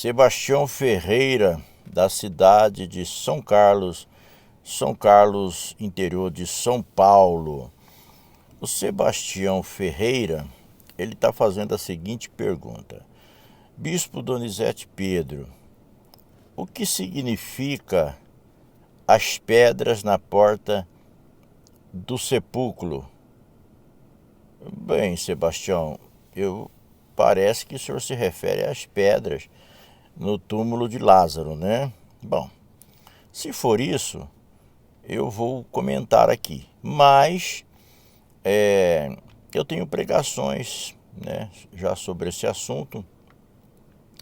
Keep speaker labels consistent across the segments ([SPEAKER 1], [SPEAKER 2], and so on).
[SPEAKER 1] Sebastião Ferreira, da cidade de São Carlos, interior de São Paulo. O Sebastião Ferreira, ele está fazendo a seguinte pergunta: Bispo Donizete Pedro, o que significa as pedras na porta do sepulcro? Bem, Sebastião, parece que o senhor se refere às pedras no túmulo de Lázaro, né? Bom, se for isso, eu vou comentar aqui. Mas eu tenho pregações, né, já sobre esse assunto,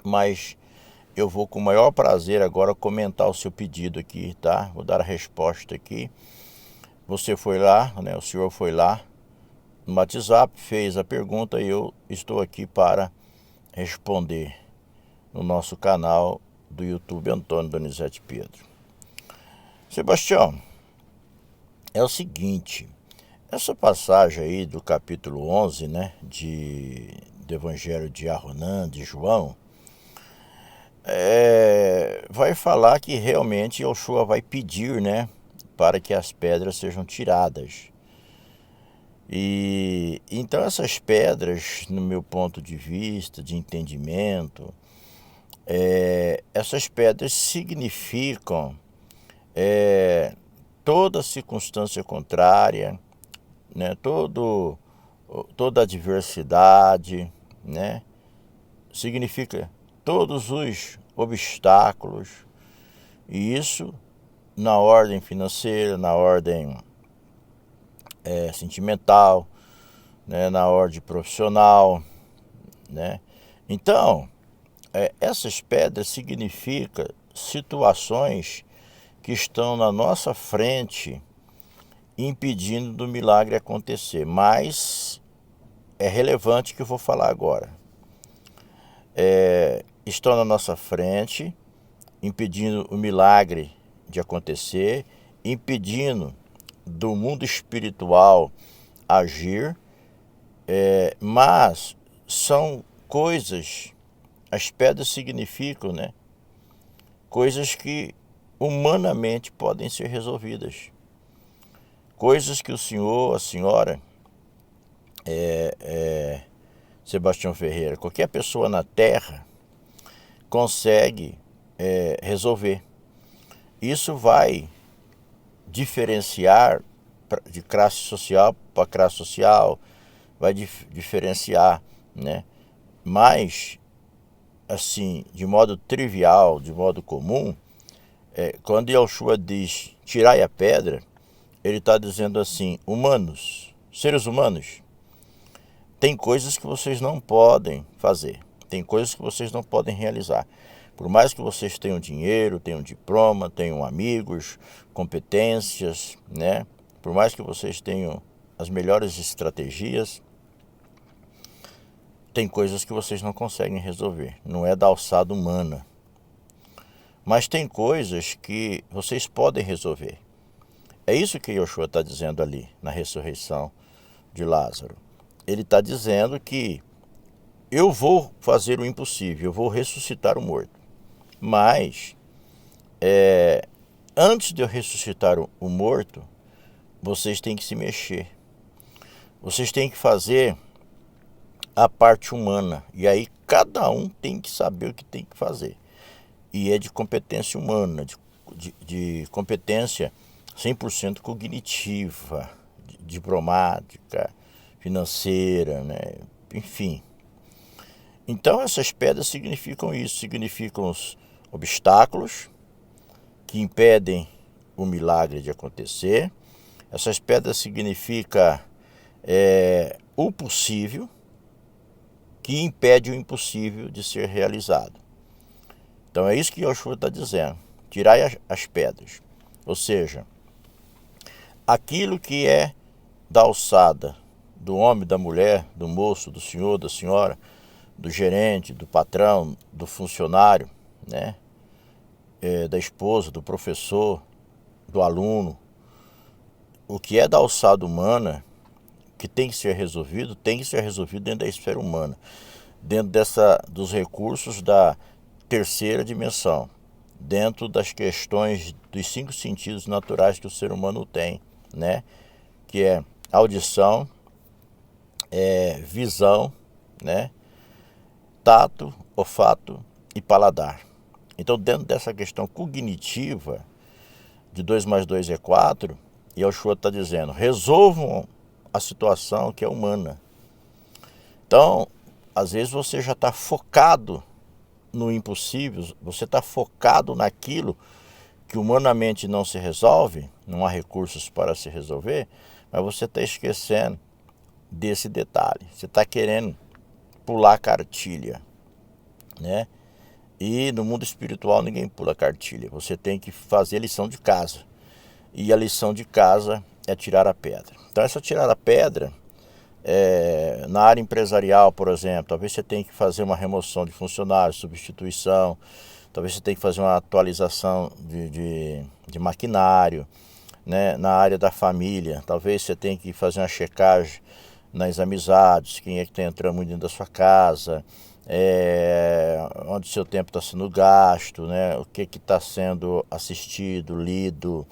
[SPEAKER 1] mas eu vou com o maior prazer agora comentar o seu pedido aqui, tá? Vou dar a resposta aqui. Você foi lá, né? O senhor foi lá no WhatsApp, fez a pergunta e eu estou aqui para responder no nosso canal do YouTube Antônio Donizete Pedro. Sebastião, é o seguinte, essa passagem aí do capítulo 11, né, do Evangelho de Arronan, de João, vai falar que realmente Yoshua vai pedir, né, para que as pedras sejam tiradas. E então essas pedras, no meu ponto de vista, de entendimento, essas pedras significam toda circunstância contrária, né, toda adversidade, né, significa todos os obstáculos, e isso na ordem financeira, na ordem sentimental, né, na ordem profissional, né. Então, essas pedras significam situações que estão na nossa frente impedindo do milagre acontecer. Mas é relevante que eu vou falar agora. Estão na nossa frente impedindo o milagre de acontecer, impedindo do mundo espiritual agir, mas são coisas, as pedras significam, né, coisas que humanamente podem ser resolvidas, coisas que o senhor, a senhora, Sebastião Ferreira, qualquer pessoa na Terra consegue resolver. Isso vai diferenciar de classe social para classe social, vai diferenciar, né? Mas, assim, de modo trivial, de modo comum, quando Yoshua diz tirai a pedra, ele está dizendo assim: humanos, seres humanos, tem coisas que vocês não podem fazer, tem coisas que vocês não podem realizar. Por mais que vocês tenham dinheiro, tenham diploma, tenham amigos, competências, né? Por mais que vocês tenham as melhores estratégias, tem coisas que vocês não conseguem resolver. Não é da alçada humana. Mas tem coisas que vocês podem resolver. É isso que Yoshua está dizendo ali, na ressurreição de Lázaro. Ele está dizendo que eu vou fazer o impossível, eu vou ressuscitar o morto. Mas, antes de eu ressuscitar o morto, vocês têm que se mexer. Vocês têm que fazer a parte humana. E aí cada um tem que saber o que tem que fazer. E é de competência humana, de competência 100% cognitiva, diplomática, financeira, né? Enfim. Então essas pedras significam isso, significam os obstáculos que impedem o milagre de acontecer. Essas pedras significam o possível que impede o impossível de ser realizado. Então é isso que Yoshua está dizendo: tirai as pedras. Ou seja, aquilo que é da alçada do homem, da mulher, do moço, do senhor, da senhora, do gerente, do patrão, do funcionário, né? Da esposa, do professor, do aluno, o que é da alçada humana, que tem que ser resolvido dentro da esfera humana, dentro dos recursos terceira dimensão, dentro das questões dos 5 sentidos naturais que o ser humano tem, né? Que é audição, visão, né? Tato, olfato e paladar. Então, dentro dessa questão cognitiva de 2 mais 2 é 4, Yoshua está dizendo, resolvam a situação que é humana. Então, às vezes você já está focado no impossível, você está focado naquilo que humanamente não se resolve, não há recursos para se resolver, mas você está esquecendo desse detalhe. Você está querendo pular cartilha, né? E no mundo espiritual ninguém pula cartilha. Você tem que fazer a lição de casa. E a lição de casa é tirar a pedra. Então essa tirar a pedra, na área empresarial, por exemplo, talvez você tenha que fazer uma remoção de funcionários, substituição, talvez você tenha que fazer uma atualização de maquinário, né? Na área da família, talvez você tenha que fazer uma checagem nas amizades, quem é que está entrando muito dentro da sua casa, onde seu tempo está sendo gasto, né? O que está sendo assistido, lido,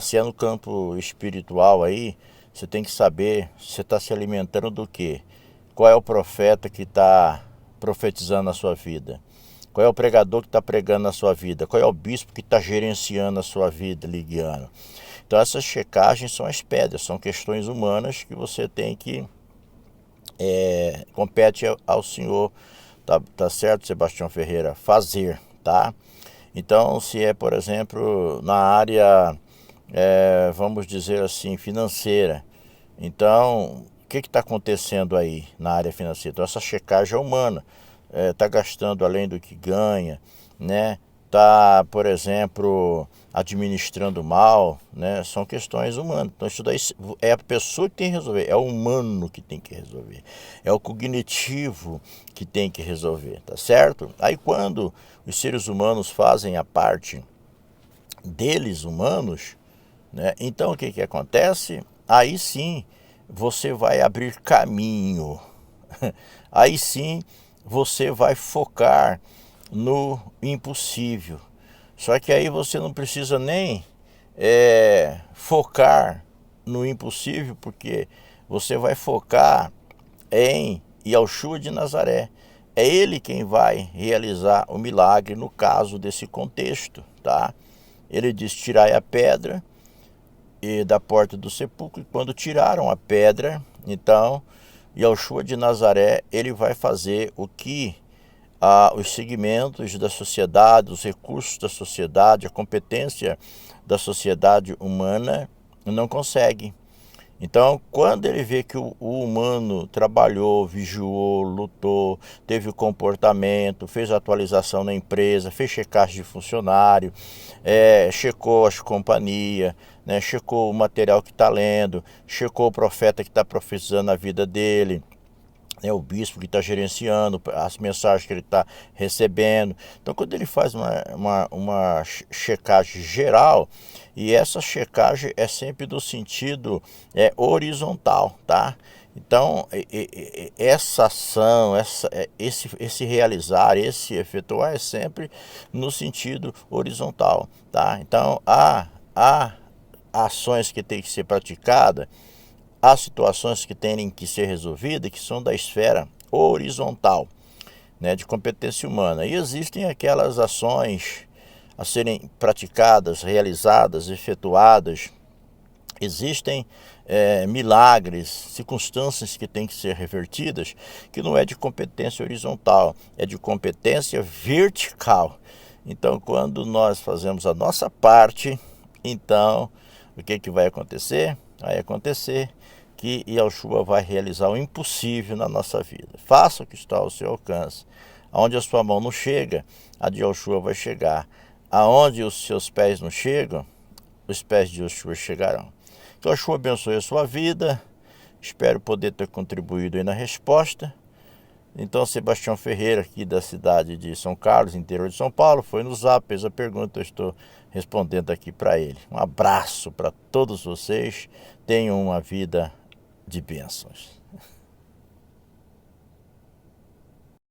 [SPEAKER 1] se é no campo espiritual aí, você tem que saber se você está se alimentando do quê? Qual é o profeta que está profetizando na sua vida? Qual é o pregador que está pregando na sua vida? Qual é o bispo que está gerenciando a sua vida, guiando? Então essas checagens são as pedras, são questões humanas que você tem que compete ao senhor, tá certo, Sebastião Ferreira, fazer, tá? Então, se é, por exemplo, na área, vamos dizer assim, financeira, então, o que está acontecendo aí na área financeira? Então, essa checagem é humana, está gastando além do que ganha, né? Está, por exemplo, administrando mal, né? São questões humanas. Então isso daí é a pessoa que tem que resolver, é o humano que tem que resolver, é o cognitivo que tem que resolver, tá certo? Aí quando os seres humanos fazem a parte deles humanos, né? Então o que que acontece? Aí sim você vai abrir caminho, aí sim você vai focar no impossível. Só que aí você não precisa nem focar no impossível, porque você vai focar em Yoshua de Nazaré. É ele quem vai realizar o milagre no caso desse contexto, tá? Ele diz, tirai a pedra da porta do sepulcro, e quando tiraram a pedra, então Yoshua de Nazaré, ele vai fazer o que os segmentos da sociedade, os recursos da sociedade, a competência da sociedade humana não consegue. Então, quando ele vê que o humano trabalhou, vigiou, lutou, teve comportamento, fez atualização na empresa, fez checagem de funcionário, checou as companhias, né, checou o material que está lendo, checou o profeta que está profetizando a vida dele, o bispo que está gerenciando as mensagens que ele está recebendo. Então, quando ele faz uma checagem geral, e essa checagem é sempre do sentido horizontal, tá? Então, essa ação, esse realizar, esse efetuar é sempre no sentido horizontal, tá? Então, há ações que têm que ser praticadas, há situações que têm que ser resolvidas, que são da esfera horizontal, né, de competência humana. E existem aquelas ações a serem praticadas, realizadas, efetuadas. Existem milagres, circunstâncias que têm que ser revertidas, que não é de competência horizontal, é de competência vertical. Então, quando nós fazemos a nossa parte, então, o que vai acontecer? Vai acontecer que Yoshua vai realizar o impossível na nossa vida. Faça o que está ao seu alcance. Aonde a sua mão não chega, a de Yoshua vai chegar. Aonde os seus pés não chegam, os pés de Yoshua chegarão. Então, Yoshua abençoe a sua vida. Espero poder ter contribuído aí na resposta. Então, Sebastião Ferreira, aqui da cidade de São Carlos, interior de São Paulo, foi no Zap, fez a pergunta, eu estou respondendo aqui para ele. Um abraço para todos vocês. Tenham uma vida de bênçãos.